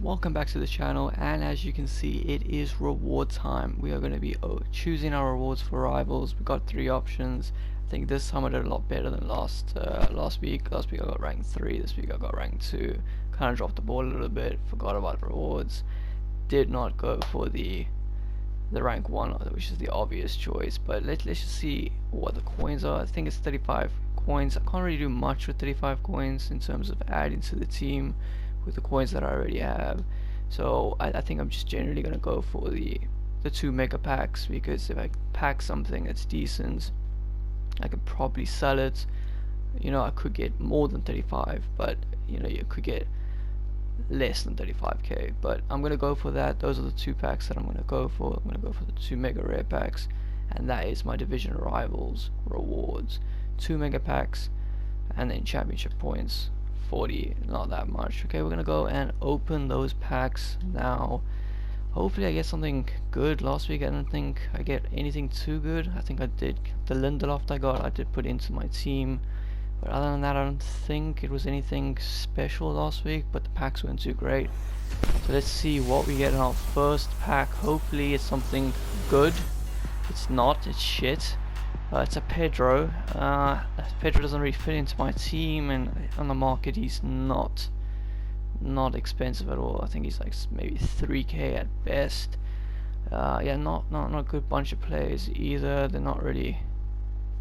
Welcome back to the channel, and as you can see, it is reward time. We are going to be choosing our rewards for rivals. We got 3 options. I think this time I did a lot better than last week. Last week I got rank 3, this week I got rank 2. Kind of dropped the ball a little bit, forgot about rewards. Did not go for the rank 1, which is the obvious choice, but let's just see what the coins are. I think it's 35 coins. I can't really do much with 35 coins in terms of adding to the team with the coins that I already have. So I think I'm just generally gonna go for the 2 mega packs, because if I pack something that's decent, I could probably sell it. You know, I could get more than 35, but you know, you could get less than 35k, but I'm gonna go for that. Those are the 2 packs that I'm gonna go for. I'm gonna go for the 2 mega rare packs, and that is my division rivals rewards. 2 mega packs, and then championship points 40, not that much. Okay, we're gonna go and open those packs now. Hopefully I get something good. Last week I didn't think I get anything too good. I think I did. The Lindelof I did put into my team, but other than that I don't think it was anything special last week, but the packs weren't too great. So let's see what we get in our first pack. Hopefully it's something good. It's not, it's shit. It's a Pedro. Pedro doesn't really fit into my team, and on the market he's not expensive at all. I think he's like maybe 3k at best. Yeah, not a good bunch of players either. They're not really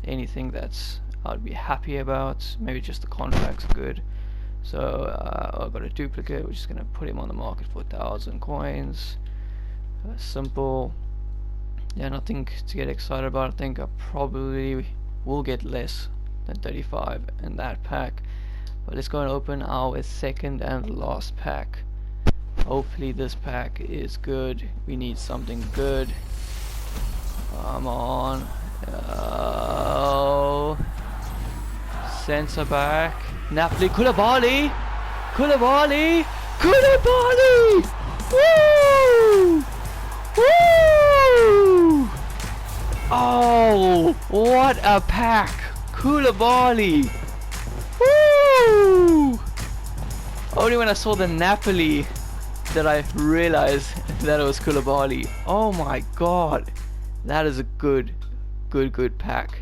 anything that's I'd be happy about. Maybe just the contract's good. So I've got a duplicate. We're just gonna put him on the market for 1,000 coins. Simple. Yeah, nothing to get excited about. I think I probably will get less than 35 in that pack. But let's go and open our second and last pack. Hopefully this pack is good. We need something good. Come on. Oh. Centre back. Napoli. Koulibaly! Koulibaly! Koulibaly! Woo! Woo! Oh, what a pack! Koulibaly! Woo! Only when I saw the Napoli did I realize that it was Koulibaly. Oh my god, that is a good pack.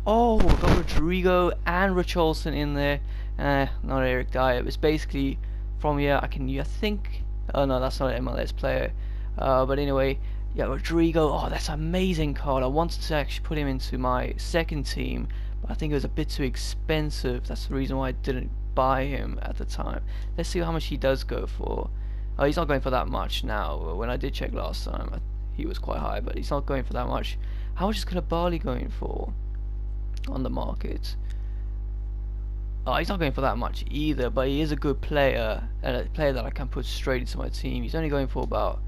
Oh, we got Rodrigo and Richarlison in there. Not Eric Dyer. It's basically from here I think. Oh no, that's not an MLS player. But anyway, yeah, Rodrigo. Oh, that's an amazing card. I wanted to actually put him into my second team, but I think it was a bit too expensive. That's the reason why I didn't buy him at the time. Let's see how much he does go for. Oh, he's not going for that much now. When I did check last time, he was quite high, but he's not going for that much. How much is Koulibaly going for on the market? Oh, he's not going for that much either, but he is a good player, and a player that I can put straight into my team. He's only going for about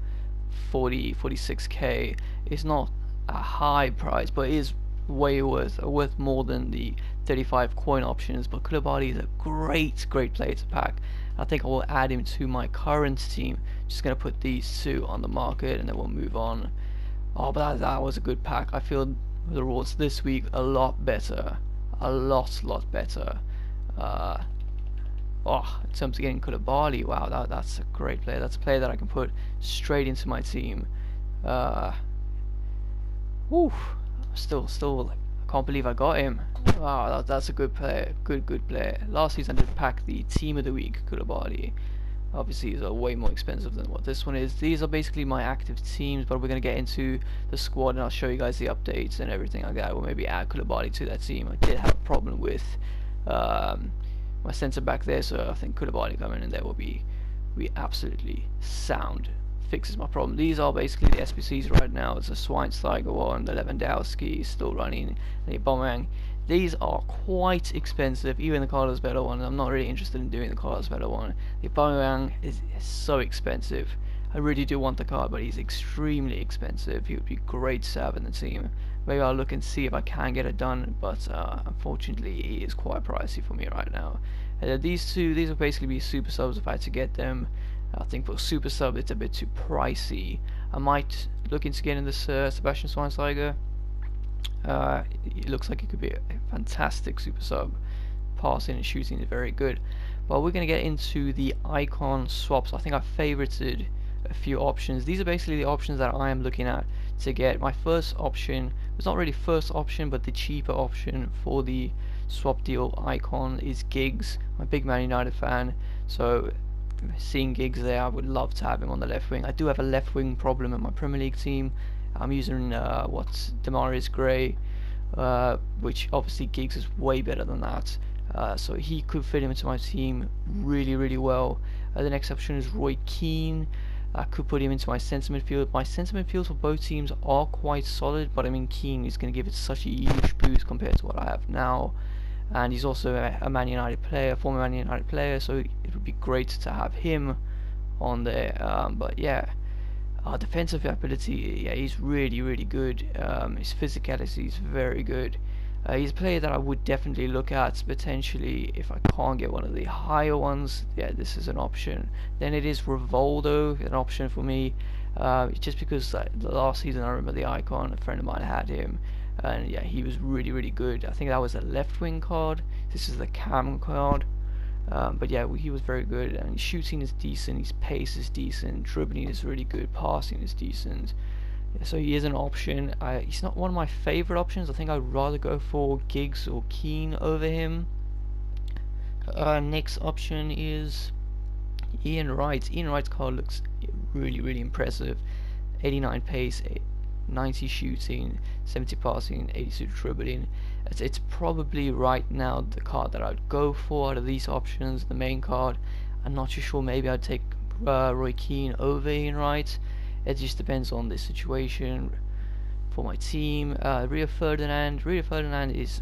46k. It's not a high price, but it is way worth more than the 35 coin options. But Koulibaly is a great player to pack. I think I will add him to my current team. Just gonna put these 2 on the market, and then we'll move on. Oh, but that was a good pack. I feel the rewards this week a lot better, a lot better. Oh, in terms of getting Koulibaly, wow, that's a great player. That's a player that I can put straight into my team. Woo, still, I can't believe I got him. Wow, that's a good player, good player. Last season I did pack the team of the week, Koulibaly. Obviously, these are way more expensive than what this one is. These are basically my active teams, but we're gonna get into the squad, and I'll show you guys the updates and everything like that. We'll maybe add Koulibaly to that team. I did have a problem with my centre back there, so I think Koulibaly coming in there will be absolutely sound. Fixes my problem. These are basically the SBCs right now. It's a Schweinsteiger one, the Lewandowski is still running, the Aubameyang. These are quite expensive, even the Carlos Vela one. I'm not really interested in doing the Carlos Vela one. The Aubameyang is so expensive. I really do want the card, but he's extremely expensive. He would be great to have in the team. Maybe I'll look and see if I can get it done, but unfortunately he is quite pricey for me right now. These will basically be super subs if I had to get them. I think for super sub it's a bit too pricey. I might look into getting this Sebastian Schweinsteiger. It looks like it could be a fantastic super sub. Passing and shooting is very good. But we're going to get into the icon swaps. I think I favorited a few options. These are basically the options that I am looking at to get. My first option was not really first option, but the cheaper option for the swap deal icon is Giggs. I'm a big Man United fan, so seeing Giggs there, I would love to have him on the left wing. I do have a left wing problem in my Premier League team. I'm using what's Demarais Gray, which obviously Giggs is way better than that. So he could fit him into my team really well. The next option is Roy Keane. I could put him into my centre midfield. My centre midfield for both teams are quite solid, but I mean Keane is going to give it such a huge boost compared to what I have now. And he's also a Man United player, former Man United player, so it would be great to have him on there. But yeah, defensive ability, yeah, he's really good. His physicality is very good. He's a player that I would definitely look at potentially if I can't get one of the higher ones. Yeah, this is an option. Then it is Rivaldo, an option for me. Just because the last season I remember the icon, a friend of mine had him, and yeah, he was really good. I think that was a left wing card. This is the cam card. But yeah, he was very good, and his shooting is decent, his pace is decent, dribbling is really good, passing is decent. Yeah, so he is an option. He's not one of my favorite options. I think I'd rather go for Giggs or Keane over him. Next option is Ian Wright. Ian Wright's card looks really impressive. 89 pace, 90 shooting, 70 passing, 82 dribbling. It's probably right now the card that I'd go for out of these options, the main card. I'm not too sure, maybe I'd take Roy Keane over Ian Wright. It just depends on the situation for my team. Rio Ferdinand is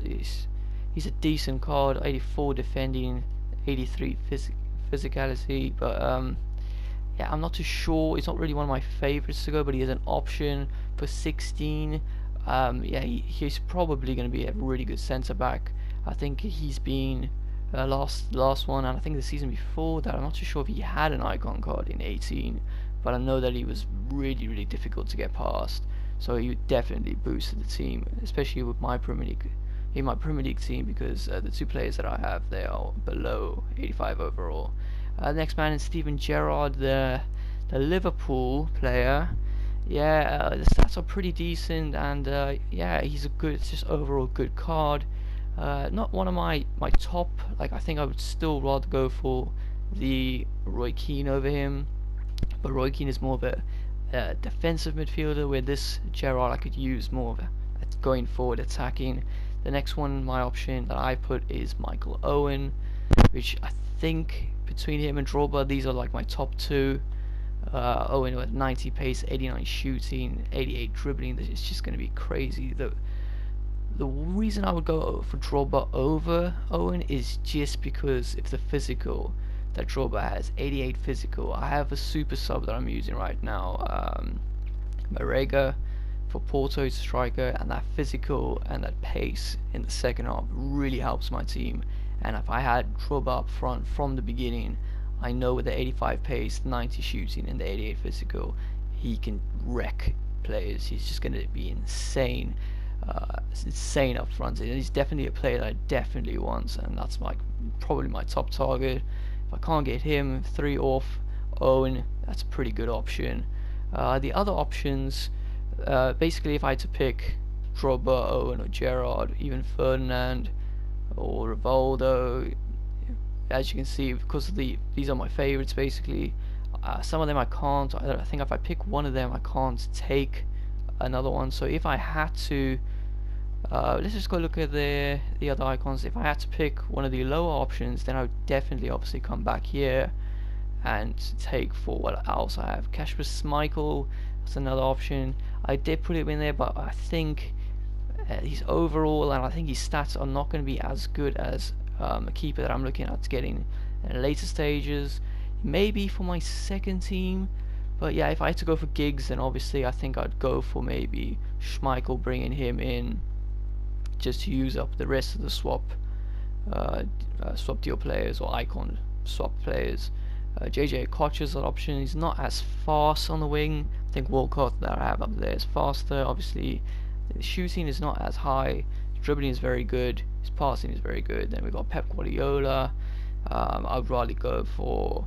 he's a decent card, 84 defending, 83 physicality, but yeah, I'm not too sure. It's not really one of my favorites to go, but he is an option for 16. Yeah, he's probably going to be a really good centre back. I think he's been last one, and I think the season before that, I'm not too sure if he had an icon card in 18, but I know that he was really difficult to get past. So he definitely boosted the team, especially with my Premier League team, because the two players that I have, they are below 85 overall. Next man is Steven Gerrard, the Liverpool player. Yeah, the stats are pretty decent, and yeah, he's a good, it's just overall good card. Not one of my top. Like, I think I would still rather go for the Roy Keane over him, but Roy Keane is more of a defensive midfielder, where this Gerrard I could use more of going forward, attacking. The next one, my option that I put is Michael Owen, which I think between him and Drogba, these are like my top two. Owen with 90 pace, 89 shooting, 88 dribbling. It's just going to be crazy. The reason I would go for Drogba over Owen is just because of the physical that Drogba has. 88 physical. I have a super sub that I'm using right now, Marega for Porto striker, and that physical and that pace in the second half really helps my team. And if I had Drogba up front from the beginning, I know with the 85 pace, 90 shooting, and the 88 physical, he can wreck players. He's just going to be insane, insane up front. And he's definitely a player that I definitely want, and that's probably my top target. If I can't get him, 3 off Owen, that's a pretty good option. The other options, basically, if I had to pick Drogba, Owen, or Gerrard, even Ferdinand or Rivaldo, as you can see, because of these are my favorites basically. Some of them I can't. I think if I pick one of them, I can't take another one. So if I had to, let's just go look at the other icons. If I had to pick one of the lower options, then I would definitely obviously come back here and take for what else I have. Kasper Schmeichel, that's another option. I did put him in there, but I think his overall and I think his stats are not going to be as good as a keeper that I'm looking at getting in later stages. Maybe for my second team, but yeah, if I had to go for Giggs, then obviously I think I'd go for maybe Schmeichel, bringing him in just to use up the rest of the swap deal players or icon swap players. JJ Koch is an option. He's not as fast on the wing. I think Walcott that I have up there is faster. Obviously, the shooting is not as high. His dribbling is very good. His passing is very good. Then we've got Pep Guardiola. I'd rather go for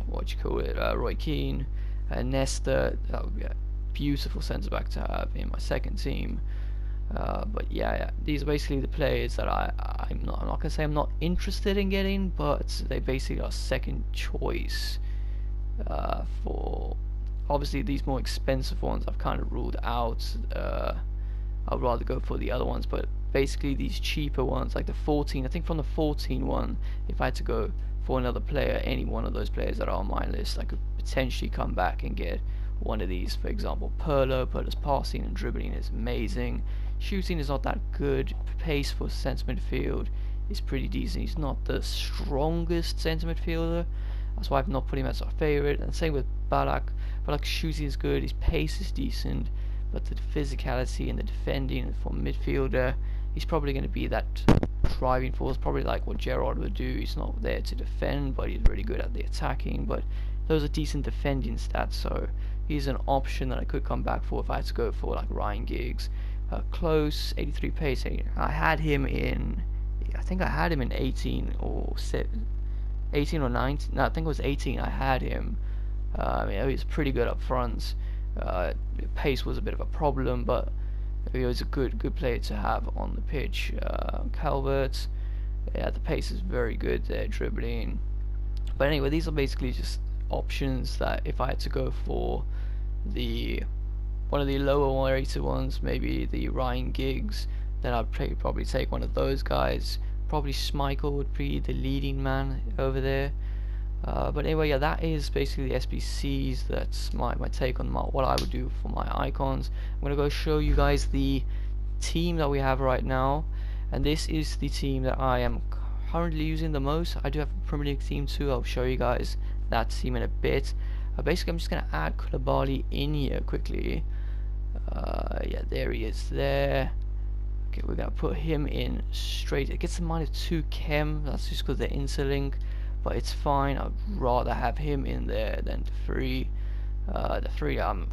what you call it, Roy Keane, Nesta. That would be a beautiful centre back to have in my second team. But yeah, these are basically the players that I'm not gonna say I'm not interested in getting, but they basically are second choice for. Obviously, these more expensive ones I've kind of ruled out. I'd rather go for the other ones, but basically these cheaper ones, like the 14, I think from the 14 one, if I had to go for another player, any one of those players that are on my list, I could potentially come back and get one of these. For example, Pirlo's passing and dribbling is amazing. Shooting is not that good. Pace for centre midfield is pretty decent. He's not the strongest centre midfielder. That's why I've not put him as a favourite. And same with Balak. Balak's shooting is good. His pace is decent. But the physicality and the defending for midfielder, he's probably going to be that driving force. Probably like what Gerrard would do. He's not there to defend, but he's really good at the attacking. But those are decent defending stats. So he's an option that I could come back for if I had to go for like Ryan Giggs. Close, 83 pace. I had him in, I think I had him in 18 or 19. No, I think it was 18. I had him. He was pretty good up front. Pace was a bit of a problem, but he was a good player to have on the pitch. Calvert, yeah, the pace is very good there, dribbling. But anyway, these are basically just options that if I had to go for one of the lower rated ones, maybe the Ryan Giggs, then I'd probably take one of those guys. Probably Schmeichel would be the leading man over there. But anyway, yeah, that is basically the SBCs. That's my take on what I would do for my icons. I'm going to go show you guys the team that we have right now. And this is the team that I am currently using the most. I do have a Premier League team too. I'll show you guys that team in a bit. Basically, I'm just going to add Koulibaly in here quickly. Yeah, there he is there. Okay, we're going to put him in straight. It gets a -2 chem. That's just because they're interlinked. But it's fine. I'd rather have him in there than the 3. The 3, I'm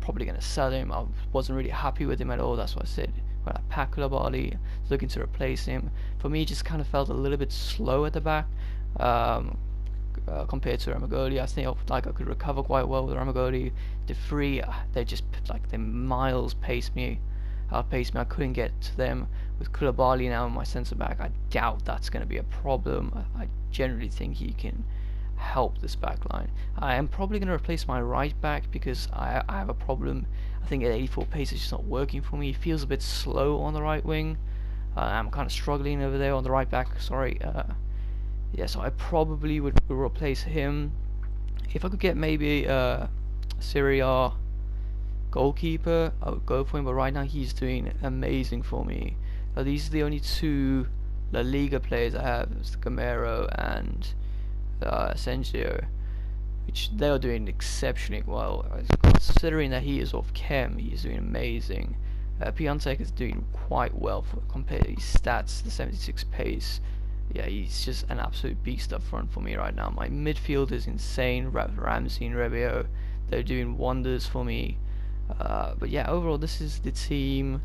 probably going to sell him. I wasn't really happy with him at all. That's why I said when I pack Koulibaly, looking to replace him. For me, it just kind of felt a little bit slow at the back compared to Ramagoli. I think I could recover quite well with Ramagoli. The 3, they just like they miles outpaced me. I couldn't get to them. With Koulibaly now in my centre back, I doubt that's going to be a problem. I generally think he can help this back line. I am probably going to replace my right back because I have a problem. I think at 84 pace it's just not working for me. He feels a bit slow on the right wing. I'm kind of struggling over there on the right back. Sorry. Yeah, so I probably would replace him. If I could get maybe Serie A goalkeeper, I would go for him, but right now he's doing amazing for me. These are the only 2 La Liga players I have. It's Gamero and Asensio, which they are doing exceptionally well. Considering that he is off chem, he is doing amazing. Piontek is doing quite well compared to his stats, the 76 pace. Yeah, he's just an absolute beast up front for me right now. My midfield is insane. Ramsey and Rebiot, they're doing wonders for me. But yeah, overall, this is the team.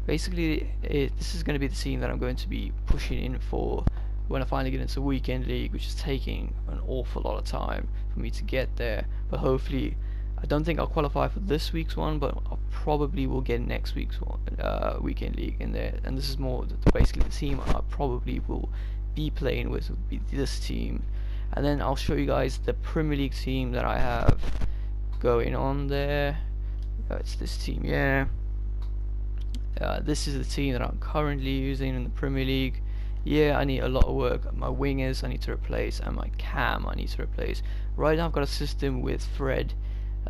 Basically, this is going to be the team that I'm going to be pushing in for when I finally get into Weekend League, which is taking an awful lot of time for me to get there. But hopefully, I don't think I'll qualify for this week's one, but I probably will get next week's one, Weekend League in there. And this is more basically the team I probably will be playing with, will be this team. And then I'll show you guys the Premier League team that I have going on there. It's this team, yeah. This is the team that I'm currently using in the Premier League. Yeah, I need a lot of work. My wingers I need to replace, and my cam I need to replace. Right now I've got a system with Fred.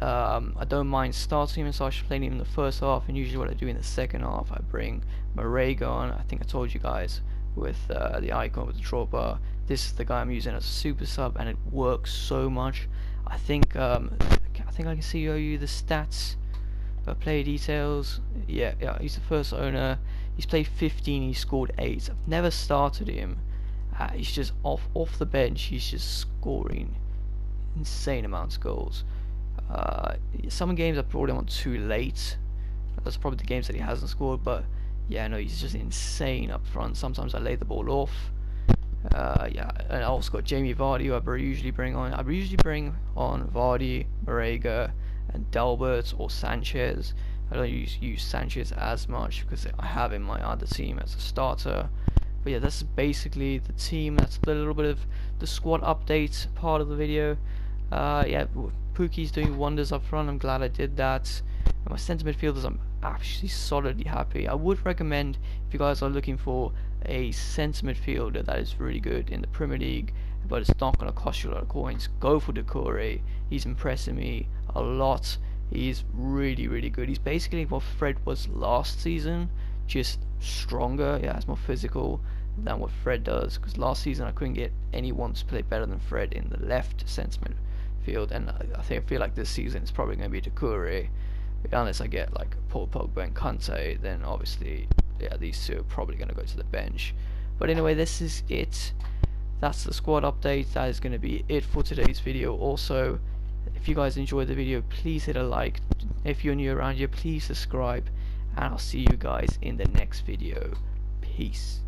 I don't mind starting him and start playing him in the first half, and usually what I do in the second half, I bring Marega on. I think I told you guys with the icon with the draw bar. This is the guy I'm using as a super sub, and it works so much. I think I can see you the stats. Player details. Yeah, he's the first owner. He's played 15. He scored 8. I've never started him. He's just off the bench. He's just scoring insane amounts of goals. Some games I brought him on too late. That's probably the games that he hasn't scored. But yeah, no, he's just insane up front. Sometimes I lay the ball off. Yeah, and I also got Jamie Vardy, who I usually bring on. I usually bring on Vardy, Marega, and Delbert or Sanchez. I don't use Sanchez as much because I have in my other team as a starter. But yeah, that's basically the team. That's a little bit of the squad update part of the video. Yeah, Pookie's doing wonders up front. I'm glad I did that. And my centre midfielders, I'm actually solidly happy. I would recommend, if you guys are looking for a centre midfielder that is really good in the Premier League, but it's not going to cost you a lot of coins, go for Decore. He's impressing me a lot. He's really, really good. He's basically what Fred was last season, just stronger. Yeah, it's more physical than what Fred does, because last season I couldn't get anyone to play better than Fred in the left centre midfield, and I feel like this season it's probably going to be Decore. Unless I get like Paul Pogba and Kante, then obviously, yeah, these two are probably going to go to the bench. But anyway, this is it. That's the squad update. That is going to be it for today's video. Also, if you guys enjoyed the video, please hit a like. If you're new around here, please subscribe, and I'll see you guys in the next video. Peace.